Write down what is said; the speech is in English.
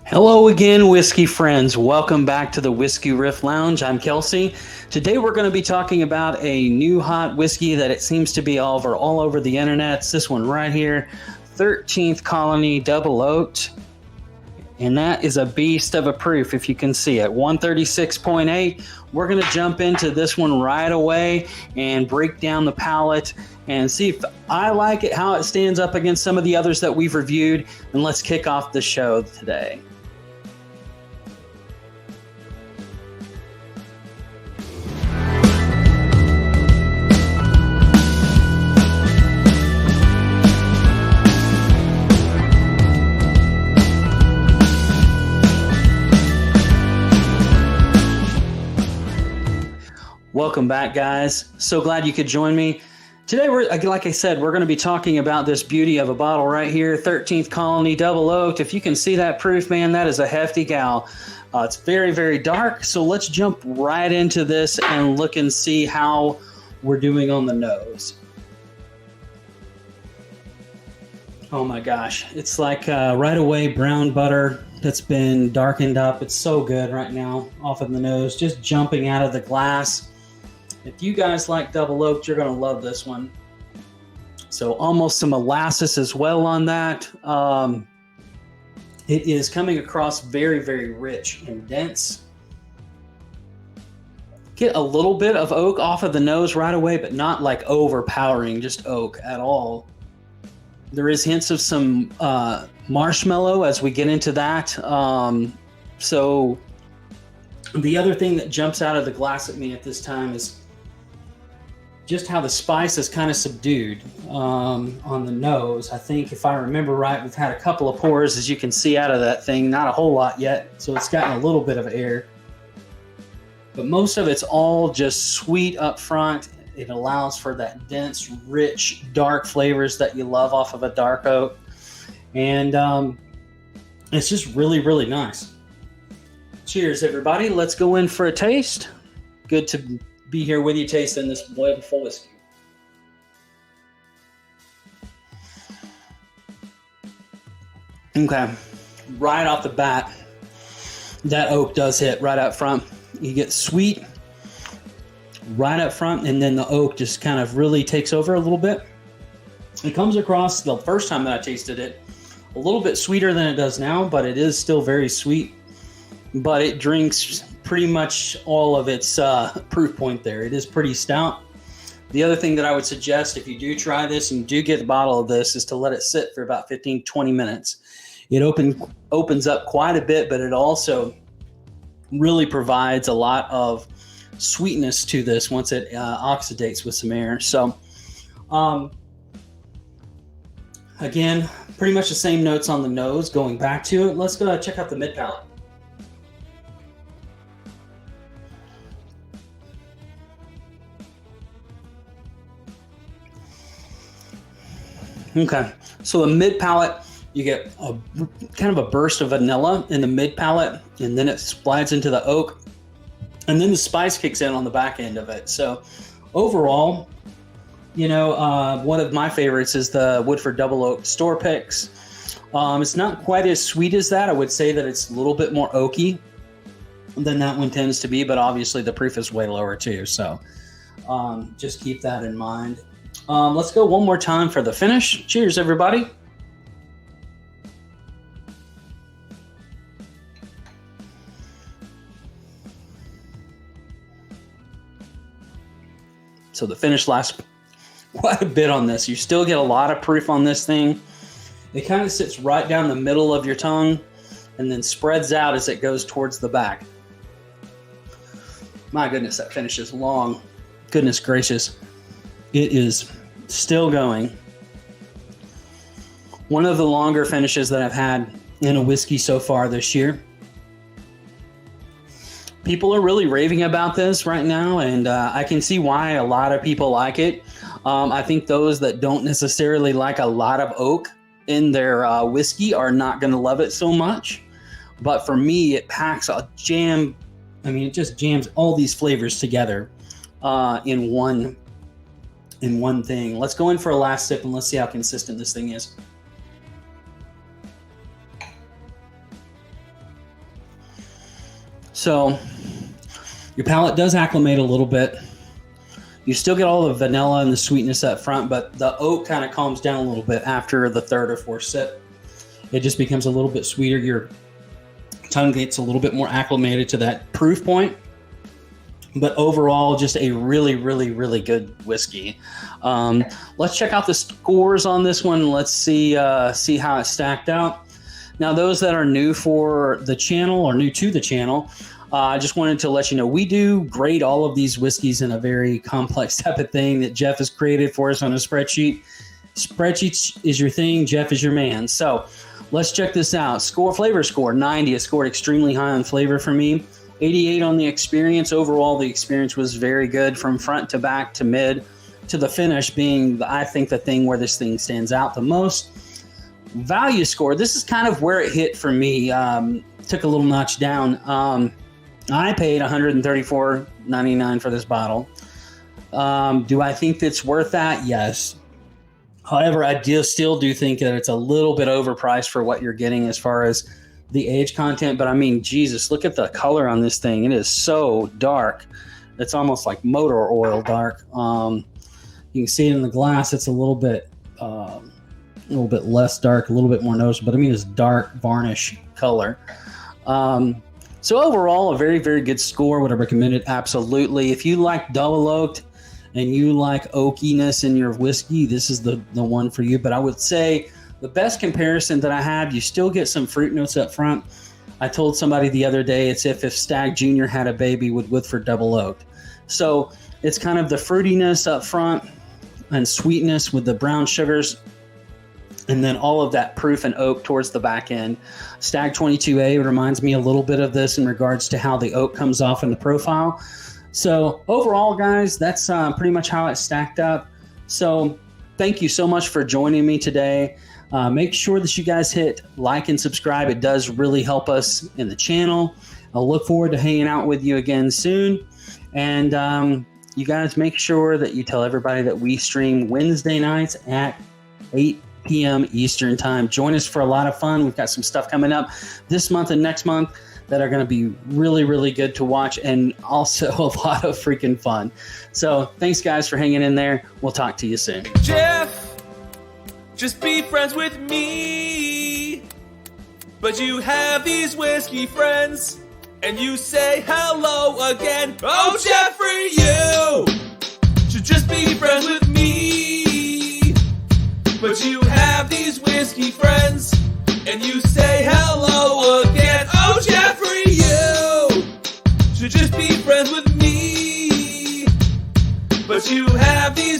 Hello again, whiskey friends. Welcome back to the Whiskey Riff Lounge. I'm Kelsey. Today we're going to be talking about a new hot whiskey that it seems to be all over the internet. It's this one right here, 13th Colony Double Oaked. And that is a beast of a proof, if you can see it. 136.8. We're going to jump into this one right away and break down the palate and see if I like it, how it stands up against some of the others that we've reviewed. And let's kick off the show today. Welcome back, guys. So glad you could join me. Today, like I said, we're going to be talking about this beauty of a bottle right here, 13th Colony Double Oaked. If you can see that proof, man, that is a hefty gal. It's very, very dark. So let's jump right into this and look and see how we're doing on the nose. Oh my gosh. It's like right away brown butter that's been darkened up. It's so good right now off of the nose, just jumping out of the glass. If you guys like double oaked, you're going to love this one. So almost some molasses as well on that. It is coming across very, very rich and dense. Get a little bit of oak off of the nose right away, but not like overpowering just oak at all. There is hints of some marshmallow as we get into that. So the other thing that jumps out of the glass at me at this time is just how the spice is kind of subdued on the nose. I think if I remember right, we've had a couple of pours, as you can see out of that thing, not a whole lot yet. So it's gotten a little bit of air, but most of it's all just sweet up front. It allows for that dense, rich, dark flavors that you love off of a dark oak. And it's just really, really nice. Cheers, everybody. Let's go in for a taste. Good to be here with you tasting this wonderful whiskey. Okay, right off the bat, that oak does hit right up front. You get sweet right up front, and then the oak just kind of really takes over a little bit. It comes across, the first time that I tasted it, a little bit sweeter than it does now, but it is still very sweet. But it drinks pretty much all of its proof point there. It is pretty stout. The other thing that I would suggest if you do try this and do get a bottle of this is to let it sit for about 15-20 minutes. It opens up quite a bit, but it also really provides a lot of sweetness to this once it oxidates with some air. So again, pretty much the same notes on the nose going back to it. Let's go check out the mid palate. Okay, so the mid palate, you get a kind of a burst of vanilla in the mid palate, and then it slides into the oak, and then the spice kicks in on the back end of it. So overall, you know, one of my favorites is the Woodford Double Oak Store Picks. It's not quite as sweet as that. I would say that it's a little bit more oaky than that one tends to be, but obviously the proof is way lower too. So just keep that in mind. Let's go one more time for the finish. Cheers, everybody. So the finish lasts quite a bit on this. You still get a lot of proof on this thing. It kind of sits right down the middle of your tongue and then spreads out as it goes towards the back. My goodness, that finish is long. Goodness gracious. It is still going. One of the longer finishes that I've had in a whiskey so far this year. People are really raving about this right now, and I can see why a lot of people like it. I think those that don't necessarily like a lot of oak in their whiskey are not going to love it so much. But for me, it packs a jam. I mean, it just jams all these flavors together in one thing. Let's go in for a last sip and let's see how consistent this thing is. So your palate does acclimate a little bit. You still get all the vanilla and the sweetness up front, but the oak kind of calms down a little bit after the third or fourth sip. It just becomes a little bit sweeter. Your tongue gets a little bit more acclimated to that proof point. But overall, just a really, really, really good whiskey. Let's check out the scores on this one. Let's see how it stacked out. Now, those that are new for the channel or new to the channel, I just wanted to let you know we do grade all of these whiskeys in a very complex type of thing that Jeff has created for us on a spreadsheet. Spreadsheets is your thing. Jeff is your man. So let's check this out. Flavor score, 90. It scored extremely high on flavor for me. 88 on the experience. Overall, the experience was very good from front to back to mid to the finish being, I think, the thing where this thing stands out the most. Value score, this is kind of where it hit for me. Took a little notch down. I paid $134.99 for this bottle. Do I think it's worth that? Yes. However, I still do think that it's a little bit overpriced for what you're getting as far as the age content. But I mean, Jesus, look at the color on this thing. It is so dark. It's almost like motor oil dark. You can see it in the glass. It's a little bit less dark, a little bit more noticeable. But I mean, it's dark varnish color. So overall, a very, very good score. Would I recommend it? Absolutely. If you like double oaked and you like oakiness in your whiskey, this is the one for you. But I would say the best comparison that I have, you still get some fruit notes up front. I told somebody the other day, it's if Stag Jr. had a baby with Woodford double oaked. So it's kind of the fruitiness up front and sweetness with the brown sugars, and then all of that proof and oak towards the back end. Stag 22A reminds me a little bit of this in regards to how the oak comes off in the profile. So overall, guys, that's pretty much how it stacked up. So thank you so much for joining me today. Make sure that you guys hit like and subscribe. It does really help us in the channel. I'll look forward to hanging out with you again soon. And you guys make sure that you tell everybody that we stream Wednesday nights at 8 p.m. Eastern time. Join us for a lot of fun. We've got some stuff coming up this month and next month that are going to be really, really good to watch, and also a lot of freaking fun. So thanks, guys, for hanging in there. We'll talk to you soon. Jeff, just be friends with me. But you have these whiskey friends, and you say hello again. Oh, Jeffrey, you should just be friends with me. But you have these whiskey friends, and you say hello again. Oh, Jeffrey, you should just be friends with me. But you have these